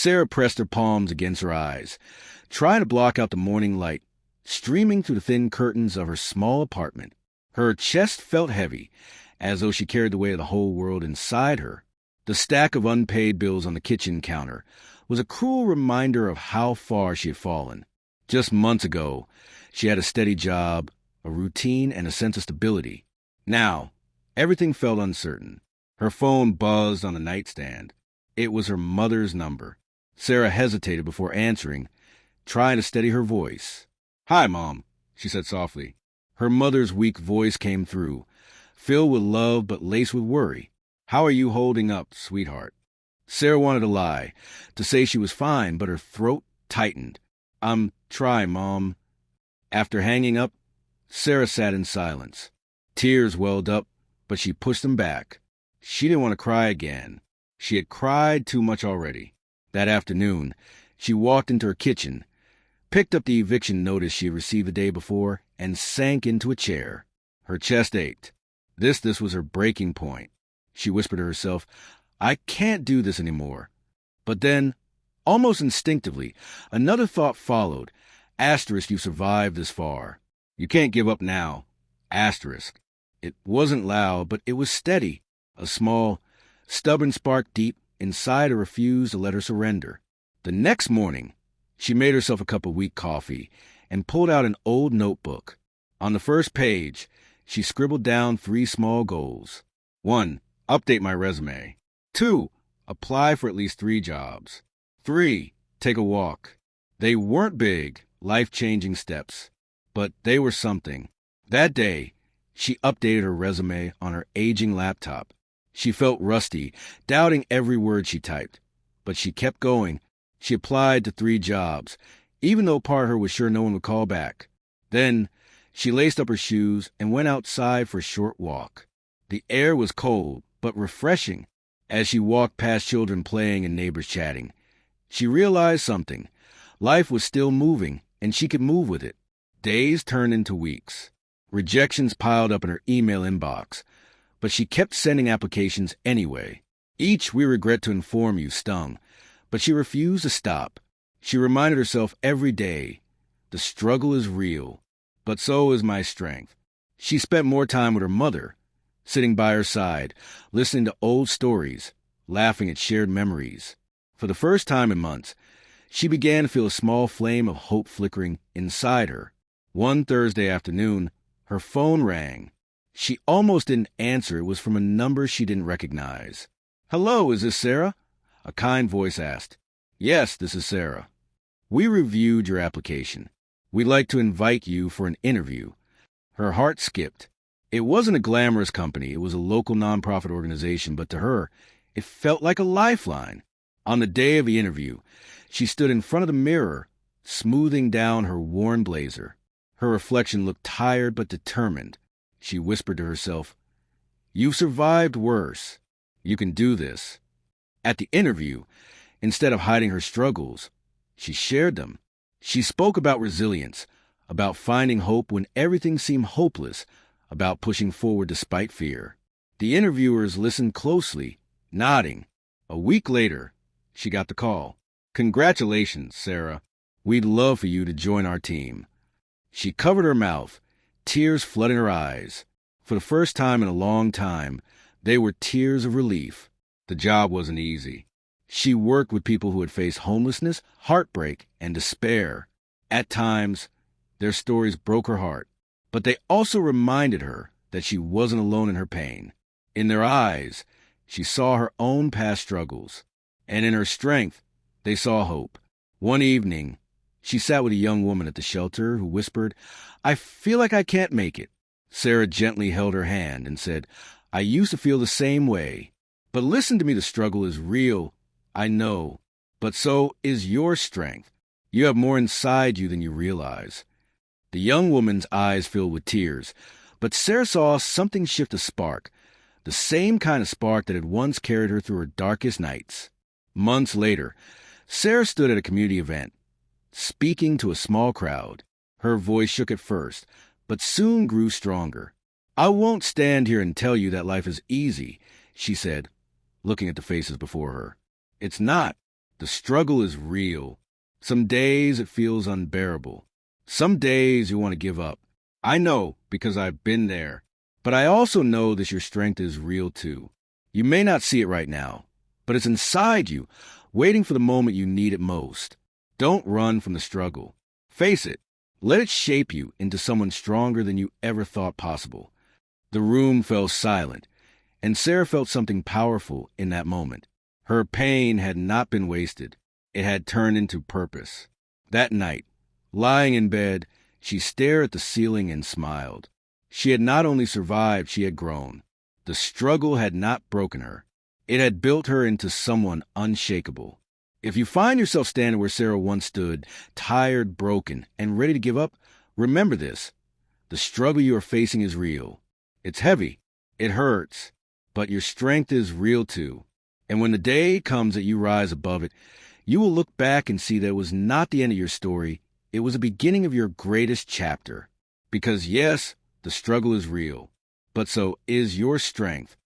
Sarah pressed her palms against her eyes, trying to block out the morning light streaming through the thin curtains of her small apartment. Her chest felt heavy, as though she carried the weight of the whole world inside her. The stack of unpaid bills on the kitchen counter was a cruel reminder of how far she had fallen. Just months ago, she had a steady job, a routine, and a sense of stability. Now, everything felt uncertain. Her phone buzzed on the nightstand. It was her mother's number. Sarah hesitated before answering, trying to steady her voice. "Hi, Mom," she said softly. Her mother's weak voice came through, filled with love but laced with worry. "How are you holding up, sweetheart?" Sarah wanted to lie, to say she was fine, but her throat tightened. "I'm trying, Mom." After hanging up, Sarah sat in silence. Tears welled up, but she pushed them back. She didn't want to cry again. She had cried too much already. That afternoon, she walked into her kitchen, picked up the eviction notice she had received the day before, and sank into a chair. Her chest ached. This was her breaking point. She whispered to herself, "I can't do this anymore." But then, almost instinctively, another thought followed. Asterisk, you survived this far. You can't give up now. Asterisk. It wasn't loud, but it was steady. A small, stubborn spark deep inside her refused to let her surrender. The next morning, she made herself a cup of weak coffee and pulled out an old notebook. On the first page, she scribbled down 3 small goals. 1. Update my resume. 2. Apply for at least 3 jobs. 3. Take a walk. They weren't big, life-changing steps, but they were something. That day, she updated her resume on her aging laptop. She felt rusty, doubting every word she typed. But she kept going. She applied to 3 jobs, even though part of her was sure no one would call back. Then, she laced up her shoes and went outside for a short walk. The air was cold, but refreshing. As she walked past children playing and neighbors chatting, she realized something. Life was still moving, and she could move with it. Days turned into weeks. Rejections piled up in her email inbox, but she kept sending applications anyway. Each, "We regret to inform you," stung, but she refused to stop. She reminded herself every day, the struggle is real, but so is my strength. She spent more time with her mother, sitting by her side, listening to old stories, laughing at shared memories. For the first time in months, she began to feel a small flame of hope flickering inside her. One Thursday afternoon, her phone rang. She almost didn't answer. It was from a number she didn't recognize. "Hello, is this Sarah?" A kind voice asked. "Yes, this is Sarah. We reviewed your application. We'd like to invite you for an interview." Her heart skipped. It wasn't a glamorous company. It was a local nonprofit organization, but to her, it felt like a lifeline. On the day of the interview, she stood in front of the mirror, smoothing down her worn blazer. Her reflection looked tired but determined. She whispered to herself, "You've survived worse. You can do this." At the interview, instead of hiding her struggles, she shared them. She spoke about resilience, about finding hope when everything seemed hopeless, about pushing forward despite fear. The interviewers listened closely, nodding. A week later, she got the call. "Congratulations, Sarah. We'd love for you to join our team." She covered her mouth, tears flooding her eyes. For the first time in a long time, they were tears of relief. The job wasn't easy. She worked with people who had faced homelessness, heartbreak, and despair. At times, their stories broke her heart, but they also reminded her that she wasn't alone in her pain. In their eyes, she saw her own past struggles, and in her strength, they saw hope. One evening, she sat with a young woman at the shelter who whispered, "I feel like I can't make it." Sarah gently held her hand and said, "I used to feel the same way. But listen to me, the struggle is real, I know. But so is your strength. You have more inside you than you realize." The young woman's eyes filled with tears, but Sarah saw something shift a spark, the same kind of spark that had once carried her through her darkest nights. Months later, Sarah stood at a community event, speaking to a small crowd. Her voice shook at first, but soon grew stronger. "I won't stand here and tell you that life is easy," she said, looking at the faces before her. "It's not. The struggle is real. Some days it feels unbearable. Some days you want to give up. I know because I've been there. But I also know that your strength is real too. You may not see it right now, but it's inside you, waiting for the moment you need it most. Don't run from the struggle. Face it. Let it shape you into someone stronger than you ever thought possible. The room fell silent, and Sarah felt something powerful in that moment. Her pain had not been wasted. It had turned into purpose. That night, lying in bed, she stared at the ceiling and smiled. She had not only survived, she had grown. The struggle had not broken her. It had built her into someone unshakable. If you find yourself standing where Sarah once stood, tired, broken, and ready to give up, remember this. The struggle you are facing is real. It's heavy. It hurts. But your strength is real too. And when the day comes that you rise above it, you will look back and see that it was not the end of your story. It was the beginning of your greatest chapter. Because yes, the struggle is real, but so is your strength.